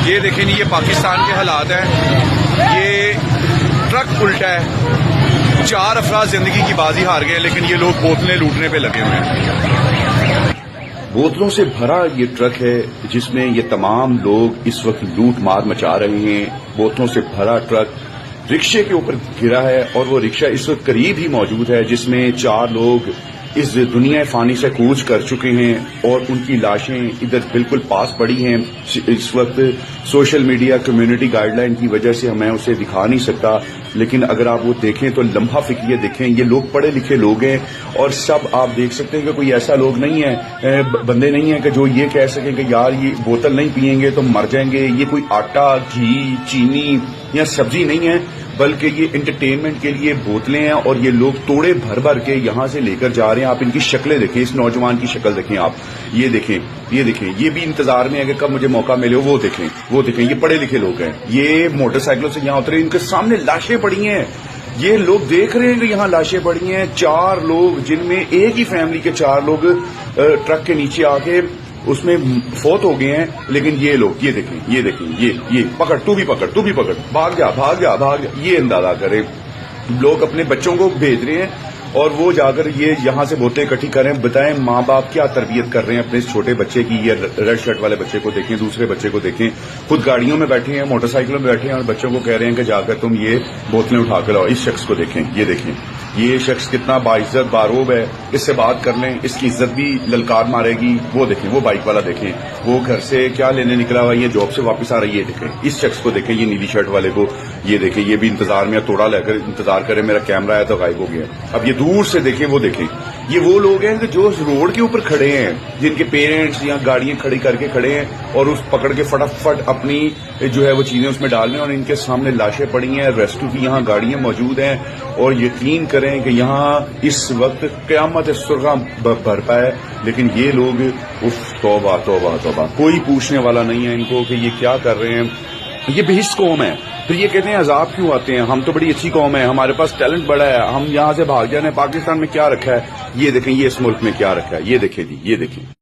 یہ دیکھیں یہ پاکستان کے حالات ہیں. یہ ٹرک الٹا ہے, 4 افراد زندگی کی بازی ہار گئے, لیکن یہ لوگ بوتلیں لوٹنے پہ لگے ہوئے ہیں. بوتلوں سے بھرا یہ ٹرک ہے جس میں یہ تمام لوگ اس وقت لوٹ مار مچا رہے ہیں. بوتلوں سے بھرا ٹرک رکشے کے اوپر گرا ہے اور وہ رکشہ اس وقت قریب ہی موجود ہے, جس میں 4 لوگ اس دنیا فانی سے کوچ کر چکے ہیں اور ان کی لاشیں ادھر بالکل پاس پڑی ہیں. اس وقت social media community guide line کی وجہ سے میں اسے دکھا نہیں سکتا, لیکن اگر آپ وہ دیکھیں تو لمحہ فکریہ دیکھیں. یہ لوگ پڑھے لکھے لوگ ہیں اور سب آپ دیکھ سکتے ہیں کہ کوئی ایسا لوگ نہیں ہے, بندے نہیں ہیں کہ جو یہ کہہ سکیں کہ یار یہ بوتل نہیں پئیں گے تو مر جائیں گے. یہ کوئی آٹا, گھی, چینی یا سبزی نہیں ہے, بلکہ یہ انٹرٹینمنٹ کے لیے بوتلیں ہیں اور یہ لوگ توڑے بھر بھر کے یہاں سے لے کر جا رہے ہیں. آپ ان کی شکلیں دیکھیں, اس نوجوان کی شکل دیکھیں آپ, یہ دیکھیں, یہ دیکھیں, یہ بھی انتظار میں ہے کہ کب مجھے موقع ملے. وہ دیکھیں, وہ دیکھیں, یہ پڑھے لکھے لوگ ہیں, یہ موٹر سائیکلوں سے یہاں اترے, ان کے سامنے لاشیں پڑی ہیں. یہ لوگ دیکھ رہے ہیں کہ یہاں لاشیں پڑی ہیں. 4 لوگ جن میں ایک ہی فیملی کے 4 لوگ ٹرک کے نیچے آ کے اس میں فوت ہو گئے ہیں. لیکن یہ لوگ یہ دیکھیں, یہ دیکھیں, یہ پکڑ, تو بھی پکڑ, تو بھی پکڑ, بھاگ جا, بھاگ جا, بھاگ جا. یہ اندازہ کریں, لوگ اپنے بچوں کو بھیج رہے ہیں اور وہ جا کر یہ یہاں سے بوتلیں اکٹھی کر رہے ہیں. بتائیں ماں باپ کیا تربیت کر رہے ہیں اپنے اس چھوٹے بچے کی. یہ ریڈ شرٹ والے بچے کو دیکھیں, دوسرے بچے کو دیکھیں, خود گاڑیوں میں بیٹھے ہیں, موٹر سائیکلوں میں بیٹھے ہیں اور بچوں کو کہہ رہے ہیں کہ جا کر تم یہ بوتلیں اٹھا کر لاؤ. اس شخص کو دیکھیں, یہ دیکھیں, یہ شخص کتنا باعزت باروب ہے. اس سے بات کر لیں, اس کی عزت بھی للکار مارے گی. وہ دیکھیں, وہ بائک والا دیکھیں, وہ گھر سے کیا لینے نکلا ہوا, یہ جاب سے واپس آ رہا ہے. یہ دیکھیں, اس شخص کو دیکھیں, یہ نیلی شرٹ والے کو, یہ دیکھیں, یہ بھی انتظار میں توڑا لے کر انتظار کرے, میرا کیمرہ آیا تو غائب ہو گیا. اب یہ دور سے دیکھیں, وہ دیکھیں, یہ وہ لوگ ہیں کہ جو روڈ کے اوپر کھڑے ہیں, جن کے پیرنٹس یا گاڑیاں کھڑی کر کے کھڑے ہیں اور اس پکڑ کے فٹافٹ اپنی جو ہے وہ چیزیں اس میں ڈال رہے ہیں, اور ان کے سامنے لاشیں پڑی ہیں. ریسکیو کی یہاں گاڑیاں موجود ہیں اور یقین کریں کہ یہاں اس وقت قیامت سرغاں برپا ہے. لیکن یہ لوگ توبہ توبہ توبہ, کوئی پوچھنے والا نہیں ہے ان کو کہ یہ کیا کر رہے ہیں. یہ بہشت قوم ہے, پھر یہ کہتے ہیں عذاب کیوں آتے ہیں, ہم تو بڑی اچھی قوم ہے, ہمارے پاس ٹیلنٹ بڑا ہے, ہم یہاں سے بھاگ جانے. پاکستان میں کیا رکھا ہے, یہ دیکھیں, یہ اس ملک میں کیا رکھا ہے, یہ دیکھیں جی, یہ دیکھیں.